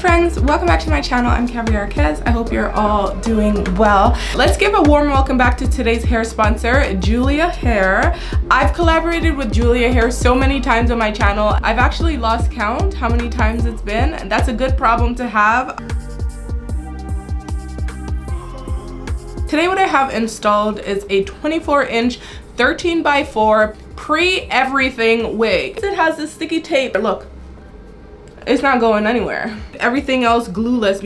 friends, welcome back to my channel. I'm Kaviarkezzy. I hope you're all doing well. Let's give a warm welcome back to today's hair sponsor, Julia Hair. I've collaborated with Julia Hair so many times on my channel. I've actually lost count how many times it's been. That's a good problem to have. Today what I have installed is a 24-inch 13x4 pre-everything wig. It has this sticky tape. Look, it's not going anywhere. Everything else glueless.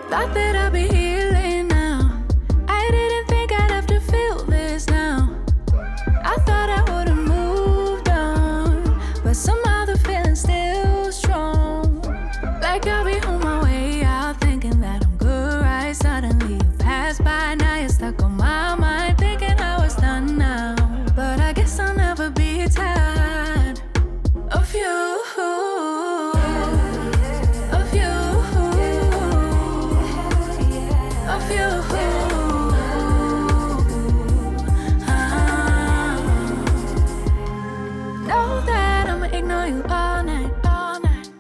Thought that I'd be healing now. I didn't think I'd have to feel this now. I thought I would have moved on, but somehow the feeling's still strong. Like I'll be on my way out, thinking that I'm good, right? Suddenly you pass by, now you're stuck on my mind, thinking I was done now. But I guess I'll never be tired of you. Know that I'ma ignore you all night.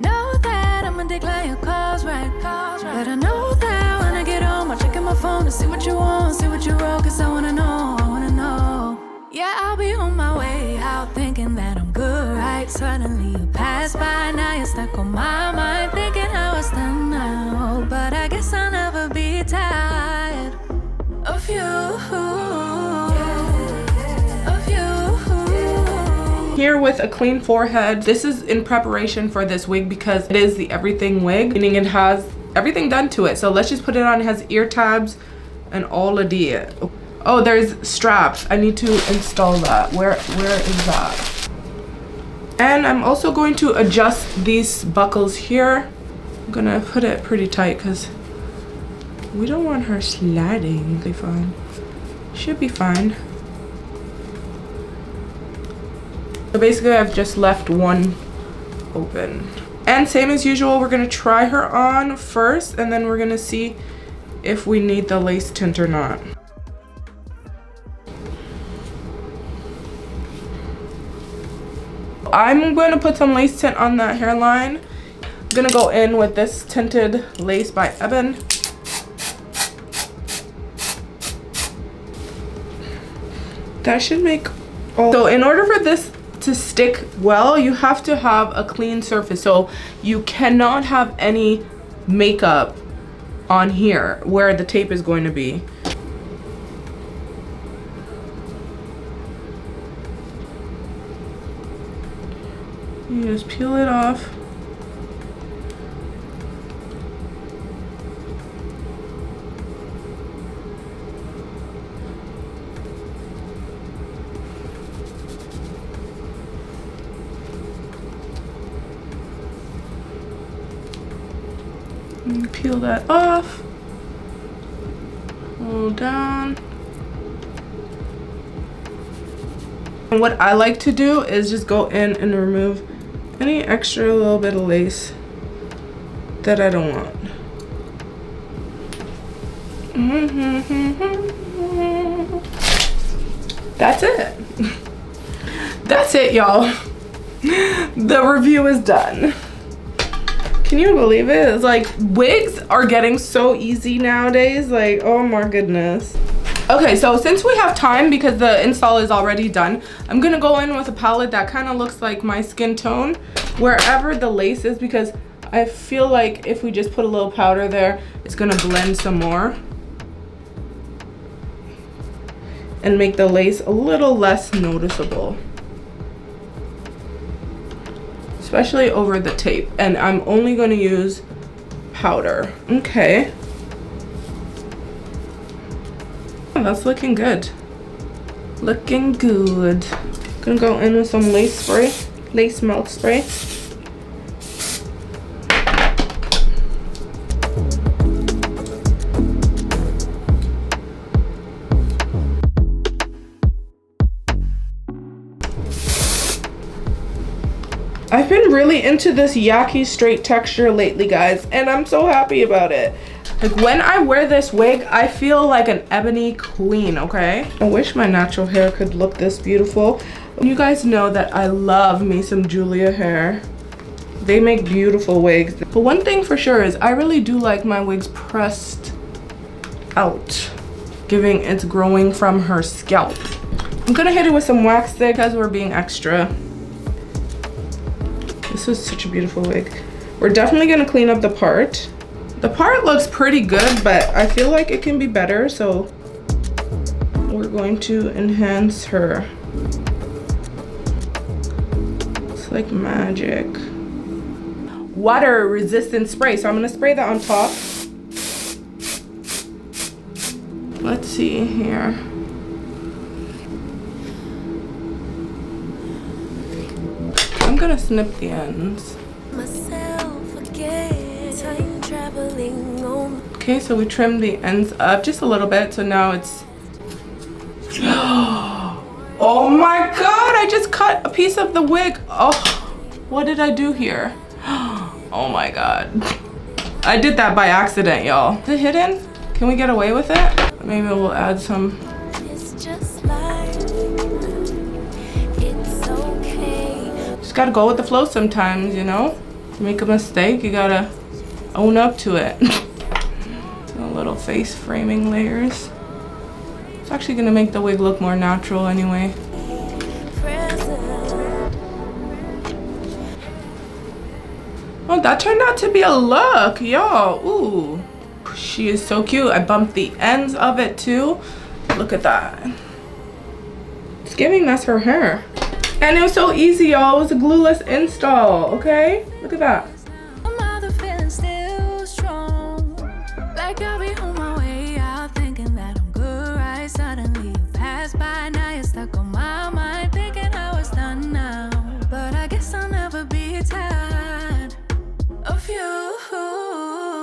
Know that I'ma decline your calls, right? But I know that when I get home, I'll check in my phone to see what you want, see what you wrote, cause I wanna know. Yeah, I'll be on my way out, thinking that I'm good, right? Suddenly you pass by, now you're stuck on my mind, thinking I was done now. But I guess I'll never be tired of you. Here with a clean forehead. This is in preparation for this wig because it is the everything wig, meaning it has everything done to it. So let's just put it on. It has ear tabs and all of it. Oh, there's straps. I need to install that. Where is that? And I'm also going to adjust these buckles here. I'm gonna put it pretty tight because we don't want her sliding. Be fine. Should be fine. So basically I've just left one open. And same as usual, we're gonna try her on first and then we're gonna see if we need the lace tint or not. I'm going to put some lace tint on that hairline. I'm gonna go in with this tinted lace by Eben. That should make all. So in order for this to stick well, you have to have a clean surface. So you cannot have any makeup on here where the tape is going to be. You just peel it off. And peel that off. Hold down. And what I like to do is just go in and remove any extra little bit of lace that I don't want. That's it. That's it, y'all. The review is done. Can you believe it? It's like wigs are getting so easy nowadays. Like, oh my goodness. Okay, so since we have time because the install is already done, I'm gonna go in with a palette that kind of looks like my skin tone wherever the lace is, because I feel like if we just put a little powder there, it's gonna blend some more and make the lace a little less noticeable, especially over the tape. And I'm only gonna use powder. Okay. That's looking good. Looking good. Gonna go in with some lace spray, lace melt spray. I've been really into this Yaki Straight texture lately, guys, and I'm so happy about it. Like when I wear this wig, I feel like an ebony queen, okay? I wish my natural hair could look this beautiful. You guys know that I love me some Julia hair. They make beautiful wigs. But one thing for sure is I really do like my wigs pressed out, giving it's growing from her scalp. I'm gonna hit it with some wax stick because we're being extra. This is such a beautiful wig. We're definitely gonna clean up the part. The part looks pretty good, but I feel like it can be better, so we're going to enhance her. It's like magic. Water resistant spray, so I'm gonna spray that on top. Let's see here. I'm gonna snip the ends. Okay, so we trimmed the ends up just a little bit, so now it's... Oh my god, I just cut a piece of the wig. Oh, what did I do here? Oh my god. I did that by accident, y'all. Is it hidden? Can we get away with it? Maybe we'll add some. Just gotta go with the flow sometimes, you know? You make a mistake, you gotta own up to it. Little face framing layers. It's actually gonna make the wig look more natural anyway. Oh, that turned out to be a look, y'all. Ooh, she is so cute. I bumped the ends of it too. Look at that. It's giving that's her hair. And it was so easy, y'all. It was a glueless install, okay? Look at that. Like I'll be on my way out thinking that I'm good, right? Suddenly you pass by, now you're stuck on my mind thinking I was done now. But I guess I'll never be tired of you.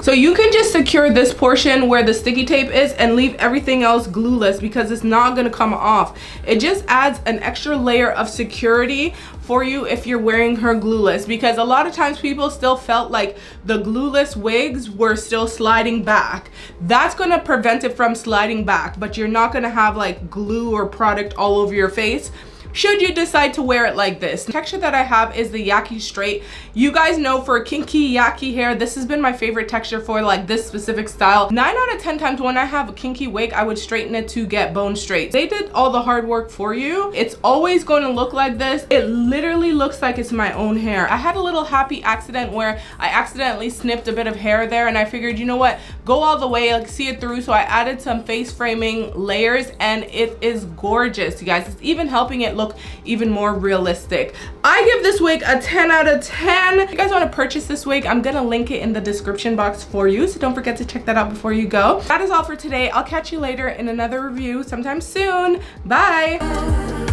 So you can just secure this portion where the sticky tape is and leave everything else glueless because it's not gonna come off. It just adds an extra layer of security for you if you're wearing her glueless, because a lot of times people still felt like the glueless wigs were still sliding back. That's gonna prevent it from sliding back, but you're not gonna have like glue or product all over your face should you decide to wear it like this. The texture that I have is the Yaki Straight. You guys know for kinky Yaki hair, this has been my favorite texture for like this specific style. 9 out of 10 times when I have a kinky wig, I would straighten it to get bone straight. They did all the hard work for you. It's always going to look like this. It literally looks like it's my own hair. I had a little happy accident where I accidentally snipped a bit of hair there, and I figured, you know what, go all the way, like see it through. So I added some face framing layers and it is gorgeous, you guys. It's even helping it look even more realistic. I give this wig a 10 out of 10. If you guys want to purchase this wig, I'm gonna link it in the description box for you, so don't forget to check that out before you go. That is all for today. I'll catch you later in another review sometime soon. Bye.